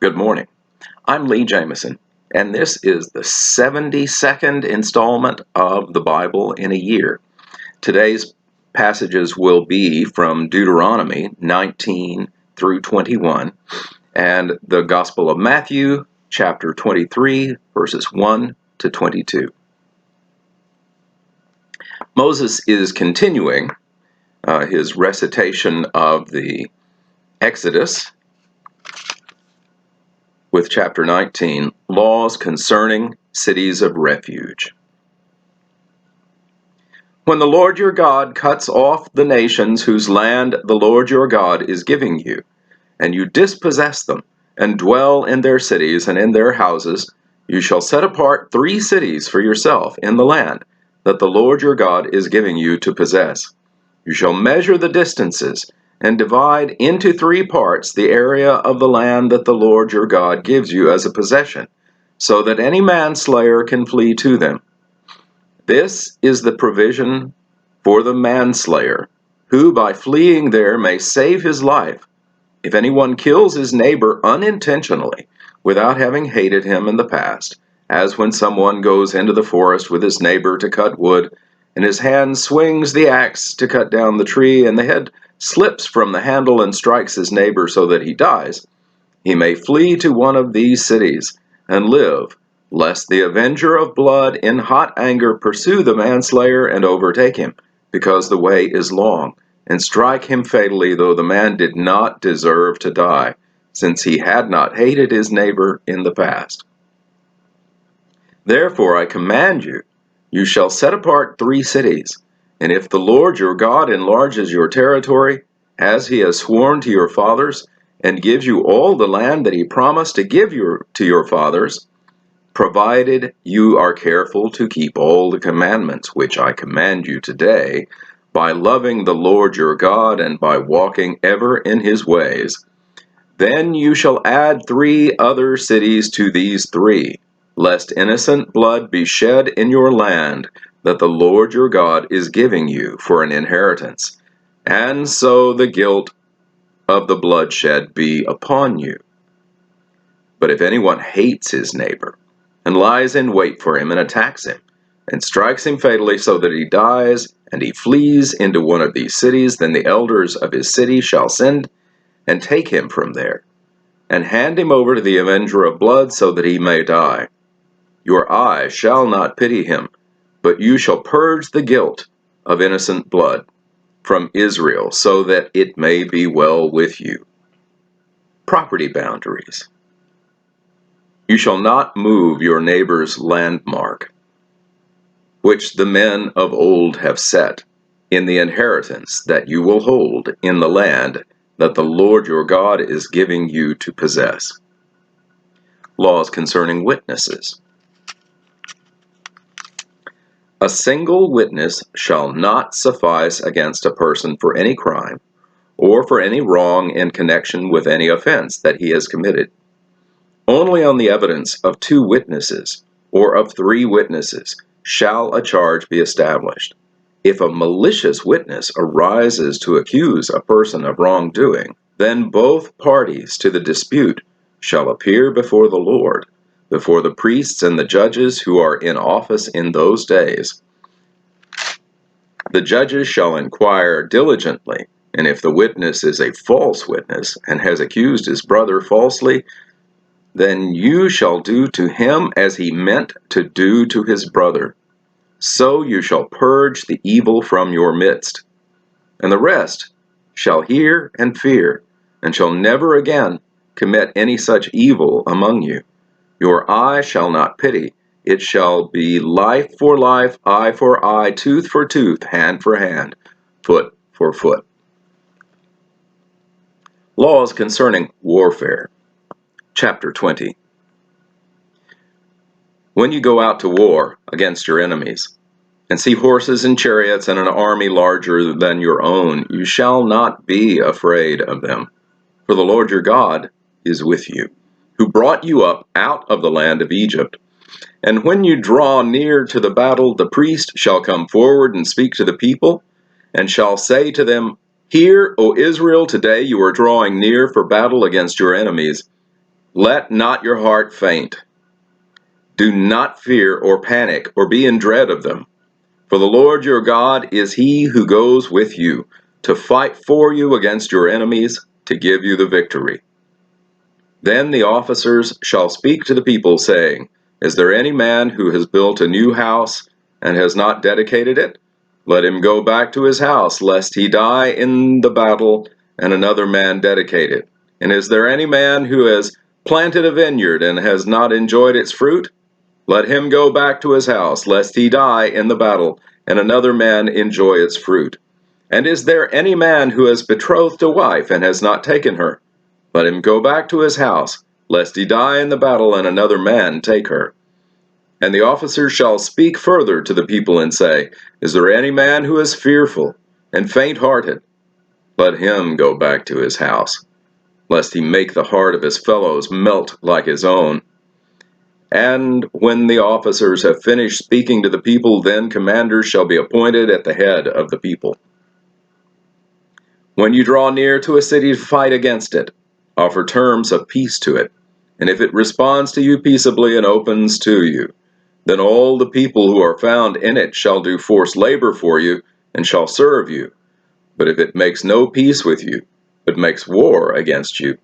Good morning. I'm Lee Jamison, and this is the 72nd installment of the Bible in a year. Today's passages will be from Deuteronomy 19 through 21 and the Gospel of Matthew, chapter 23, verses 1 to 22. Moses is continuing his recitation of the Exodus with chapter 19, Laws Concerning Cities of Refuge. When the Lord your God cuts off the nations whose land the Lord your God is giving you, and you dispossess them, and dwell in their cities and in their houses, you shall set apart 3 cities for yourself in the land that the Lord your God is giving you to possess. You shall measure the distances, and divide into 3 parts the area of the land that the Lord your God gives you as a possession, so that any manslayer can flee to them. This is the provision for the manslayer, who by fleeing there may save his life. If anyone kills his neighbor unintentionally, without having hated him in the past, as when someone goes into the forest with his neighbor to cut wood, and his hand swings the axe to cut down the tree, and the head slips from the handle and strikes his neighbor so that he dies, he may flee to one of these cities and live, lest the avenger of blood in hot anger pursue the manslayer and overtake him, because the way is long, and strike him fatally, though the man did not deserve to die, since he had not hated his neighbor in the past. Therefore I command you, you shall set apart 3 cities, and if the Lord your God enlarges your territory, as he has sworn to your fathers, and gives you all the land that he promised to give to your fathers, provided you are careful to keep all the commandments which I command you today, by loving the Lord your God and by walking ever in his ways, then you shall add 3 other cities to these 3, lest innocent blood be shed in your land that the Lord your God is giving you for an inheritance, and so the guilt of the bloodshed be upon you. But if anyone hates his neighbor, and lies in wait for him and attacks him, and strikes him fatally so that he dies, and he flees into one of these cities, then the elders of his city shall send and take him from there, and hand him over to the avenger of blood so that he may die. Your eye shall not pity him, but you shall purge the guilt of innocent blood from Israel, so that it may be well with you. Property boundaries. You shall not move your neighbor's landmark, which the men of old have set, in the inheritance that you will hold in the land that the Lord your God is giving you to possess. Laws concerning witnesses. A single witness shall not suffice against a person for any crime, or for any wrong in connection with any offense that he has committed. Only on the evidence of 2 witnesses, or of 3 witnesses, shall a charge be established. If a malicious witness arises to accuse a person of wrongdoing, then both parties to the dispute shall appear before the Lord, before the priests and the judges who are in office in those days. The judges shall inquire diligently, and if the witness is a false witness and has accused his brother falsely, then you shall do to him as he meant to do to his brother. So you shall purge the evil from your midst. And the rest shall hear and fear, and shall never again commit any such evil among you. Your eye shall not pity. It shall be life for life, eye for eye, tooth for tooth, hand for hand, foot for foot. Laws concerning warfare. Chapter 20. When you go out to war against your enemies, and see horses and chariots and an army larger than your own, you shall not be afraid of them. For the Lord your God is with you, who brought you up out of the land of Egypt. And when you draw near to the battle, the priest shall come forward and speak to the people, and shall say to them, Hear, O Israel, today you are drawing near for battle against your enemies. Let not your heart faint. Do not fear or panic or be in dread of them. For the Lord your God is he who goes with you to fight for you against your enemies, to give you the victory. Then the officers shall speak to the people, saying, Is there any man who has built a new house and has not dedicated it? Let him go back to his house, lest he die in the battle and another man dedicate it. And is there any man who has planted a vineyard and has not enjoyed its fruit? Let him go back to his house, lest he die in the battle and another man enjoy its fruit. And is there any man who has betrothed a wife and has not taken her? Let him go back to his house, lest he die in the battle and another man take her. And the officers shall speak further to the people and say, Is there any man who is fearful and faint-hearted? Let him go back to his house, lest he make the heart of his fellows melt like his own. And when the officers have finished speaking to the people, then commanders shall be appointed at the head of the people. When you draw near to a city to fight against it, offer terms of peace to it. And if it responds to you peaceably and opens to you, then all the people who are found in it shall do forced labor for you and shall serve you. But if it makes no peace with you, but makes war against you,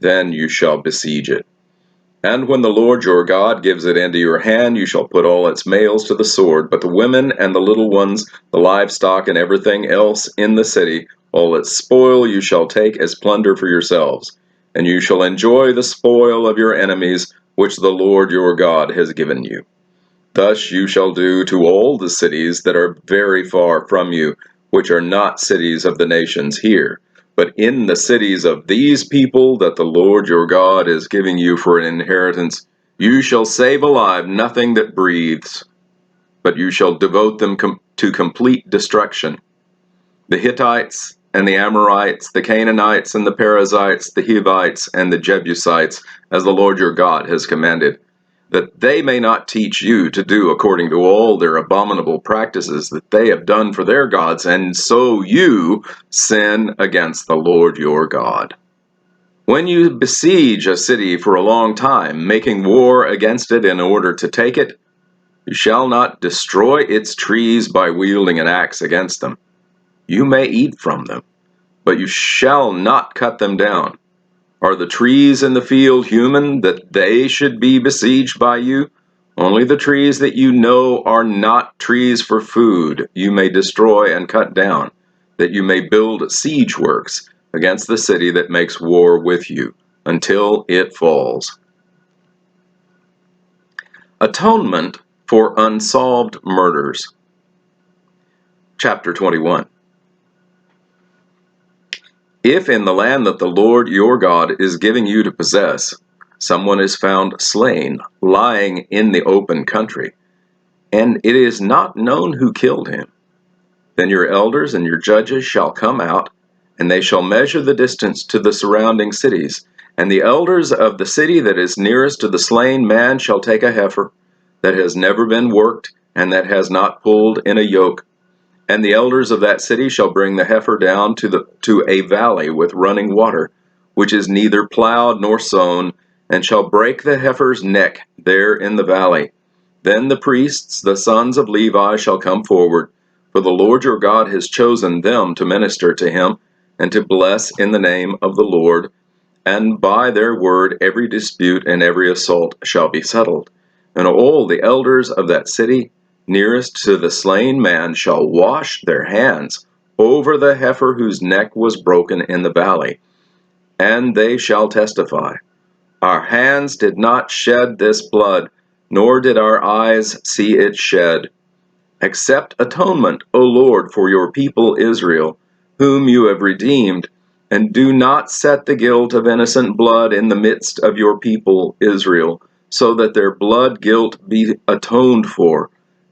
then you shall besiege it. And when the Lord your God gives it into your hand, you shall put all its males to the sword, but the women and the little ones, the livestock and everything else in the city, all its spoil you shall take as plunder for yourselves. And you shall enjoy the spoil of your enemies, which the Lord your God has given you. Thus you shall do to all the cities that are very far from you, which are not cities of the nations here, but in the cities of these people that the Lord your God is giving you for an inheritance. You shall save alive nothing that breathes, but you shall devote them to complete destruction. The Hittites and the Amorites, the Canaanites and the Perizzites, the Hivites and the Jebusites, as the Lord your God has commanded, that they may not teach you to do according to all their abominable practices that they have done for their gods, and so you sin against the Lord your God. When you besiege a city for a long time, making war against it in order to take it, you shall not destroy its trees by wielding an axe against them. You may eat from them, but you shall not cut them down. Are the trees in the field human, that they should be besieged by you? Only the trees that you know are not trees for food you may destroy and cut down, that you may build siege works against the city that makes war with you, until it falls. Atonement for unsolved murders. Chapter 21. If in the land that the Lord your God is giving you to possess, someone is found slain, lying in the open country, and it is not known who killed him, then your elders and your judges shall come out, and they shall measure the distance to the surrounding cities. And the elders of the city that is nearest to the slain man shall take a heifer that has never been worked, and that has not pulled in a yoke. And the elders of that city shall bring the heifer down to a valley with running water, which is neither plowed nor sown, and shall break the heifer's neck there in the valley. Then the priests, the sons of Levi, shall come forward, for the Lord your God has chosen them to minister to him, and to bless in the name of the Lord. And by their word every dispute and every assault shall be settled. And all the elders of that city nearest to the slain man shall wash their hands over the heifer whose neck was broken in the valley. And they shall testify, Our hands did not shed this blood, nor did our eyes see it shed. Accept atonement, O Lord, for your people Israel, whom you have redeemed, and do not set the guilt of innocent blood in the midst of your people Israel, so that their blood guilt be atoned for.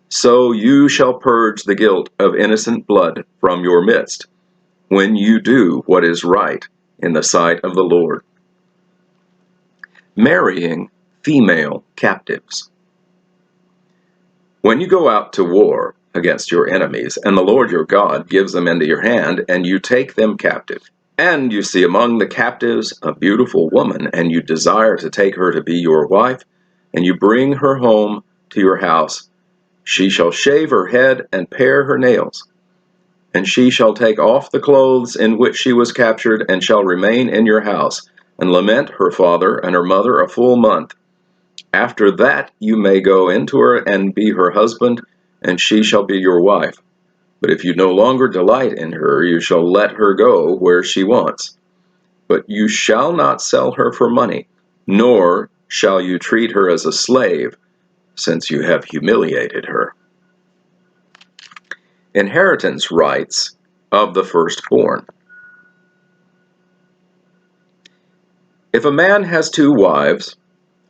So you shall purge the guilt of innocent blood from your midst, when you do what is right in the sight of the Lord. Marrying female captives. When you go out to war against your enemies, and the Lord your God gives them into your hand, and you take them captive, And you see among the captives a beautiful woman, and you desire to take her to be your wife, and you bring her home to your house. She shall shave her head and pare her nails, and she shall take off the clothes in which she was captured, and shall remain in your house, and lament her father and her mother a full month. After that you may go into her and be her husband, and she shall be your wife. But if you no longer delight in her, you shall let her go where she wants. But you shall not sell her for money, nor shall you treat her as a slave, since you have humiliated her. Inheritance rights of the firstborn. If a man has two wives,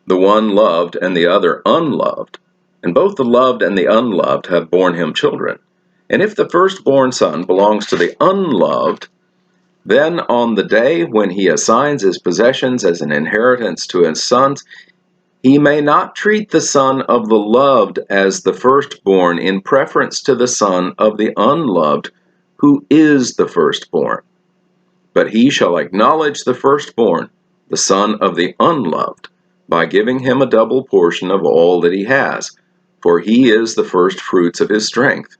the one loved and the other unloved, and both the loved and the unloved have borne him children, and if the firstborn son belongs to the unloved, then on the day when he assigns his possessions as an inheritance to his sons, he may not treat the son of the loved as the firstborn in preference to the son of the unloved, who is the firstborn. But he shall acknowledge the firstborn, the son of the unloved, by giving him a double portion of all that he has, for he is the firstfruits of his strength.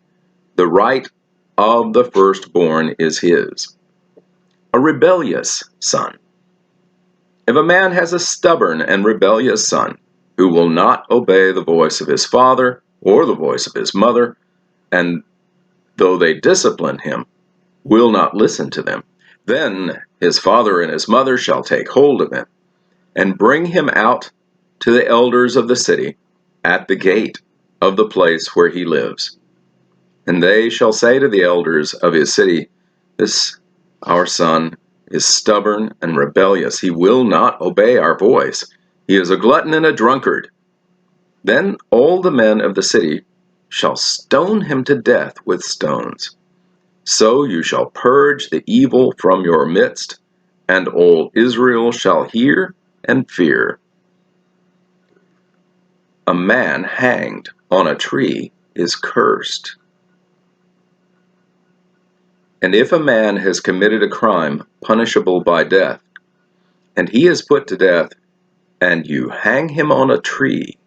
The right of the firstborn is his. A rebellious son. If a man has a stubborn and rebellious son, who will not obey the voice of his father or the voice of his mother, and though they discipline him, will not listen to them, then his father and his mother shall take hold of him, and bring him out to the elders of the city, at the gate of the place where he lives. And they shall say to the elders of his city, This our son is stubborn and rebellious. He will not obey our voice. He is a glutton and a drunkard. Then all the men of the city shall stone him to death with stones. So you shall purge the evil from your midst, and all Israel shall hear and fear. A man hanged on a tree is cursed. And if a man has committed a crime punishable by death, and he is put to death, and you hang him on a tree,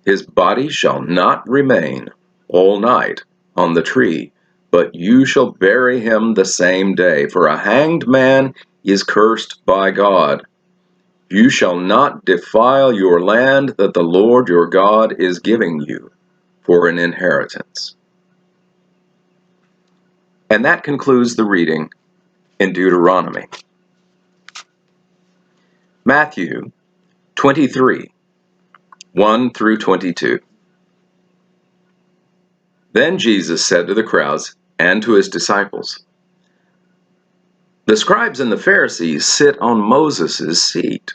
his body shall not remain all night on the tree, but you shall bury him the same day, for a hanged man is cursed by God. You shall not defile your land that the Lord your God is giving you for an inheritance. And that concludes the reading in Deuteronomy. Matthew 23, 1 through 22. Then Jesus said to the crowds and to his disciples, The scribes and the Pharisees sit on Moses' seat.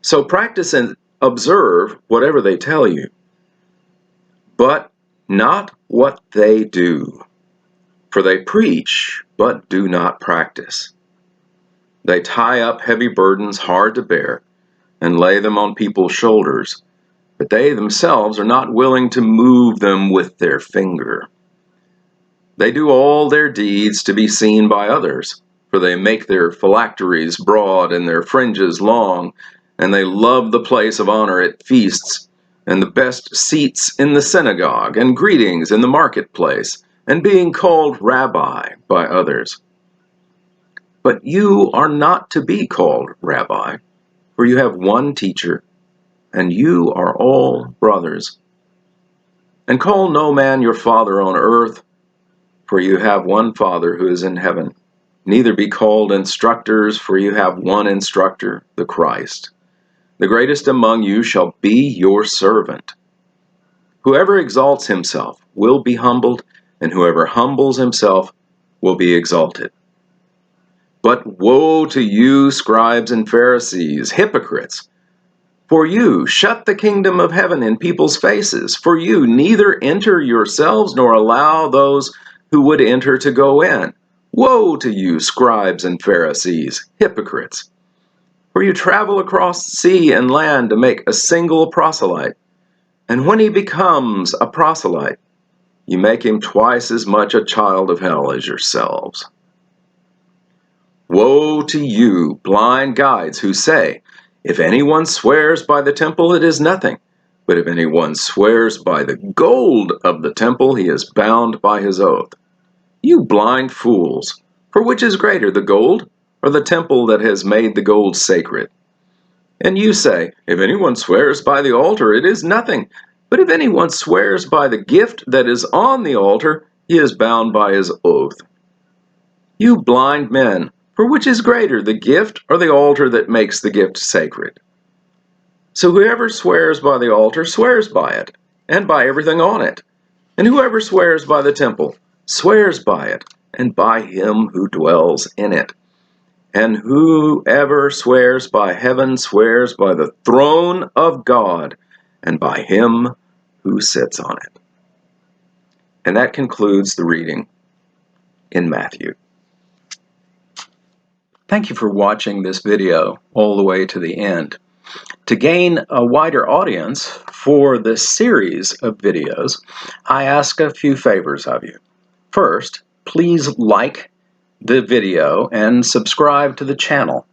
So practice and observe whatever they tell you, but not what they do. For they preach, but do not practice. They tie up heavy burdens hard to bear and lay them on people's shoulders, but they themselves are not willing to move them with their finger. They do all their deeds to be seen by others, for they make their phylacteries broad and their fringes long, and they love the place of honor at feasts, and the best seats in the synagogue, and greetings in the marketplace, and being called rabbi by others. But you are not to be called rabbi, for you have one teacher, and you are all brothers. And call no man your father on earth, for you have one Father who is in heaven. Neither be called instructors, for you have one instructor, the Christ. The greatest among you shall be your servant. Whoever exalts himself will be humbled, and whoever humbles himself will be exalted. But woe to you, scribes and Pharisees, hypocrites! For you shut the kingdom of heaven in people's faces. For you neither enter yourselves nor allow those who would enter to go in. Woe to you, scribes and Pharisees, hypocrites! For you travel across sea and land to make a single proselyte. And when he becomes a proselyte, you make him twice as much a child of hell as yourselves. Woe to you, blind guides, who say, if anyone swears by the temple, it is nothing. But if anyone swears by the gold of the temple, he is bound by his oath. You blind fools, for which is greater, the gold or the temple that has made the gold sacred? And you say, if anyone swears by the altar, it is nothing. But if anyone swears by the gift that is on the altar, he is bound by his oath. You blind men, for which is greater, the gift or the altar that makes the gift sacred? So whoever swears by the altar swears by it, and by everything on it. And whoever swears by the temple swears by it, and by him who dwells in it. And whoever swears by heaven swears by the throne of God, and by him who sits on it. And that concludes the reading in Matthew. Thank you for watching this video all the way to the end. To gain a wider audience for this series of videos, I ask a few favors of you. First, please like the video and subscribe to the channel.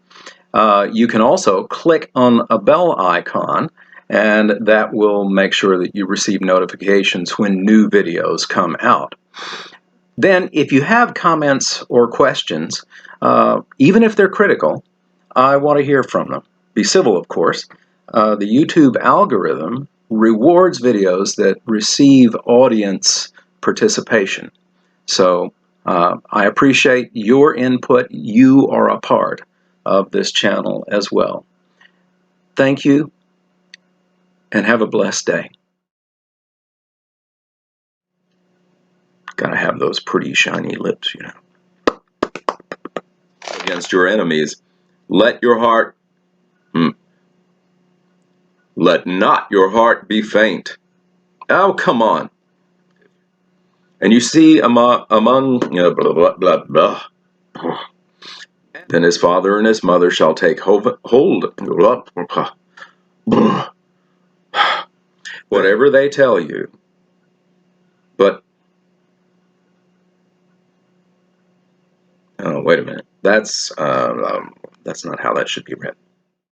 You can also click on a bell icon, and that will make sure that you receive notifications when new videos come out. Then, if you have comments or questions, even if they're critical, I want to hear from them. Be civil, of course. The YouTube algorithm rewards videos that receive audience participation. So I appreciate your input. You are a part of this channel as well. Thank you, and have a blessed day. Gotta have those pretty shiny lips, you know. Against your enemies, let not your heart be faint. Oh, come on. And you see among blah, blah, blah, blah. Then his father and his mother shall take hold, whatever they tell you. But, oh, wait a minute. That's not how that should be read.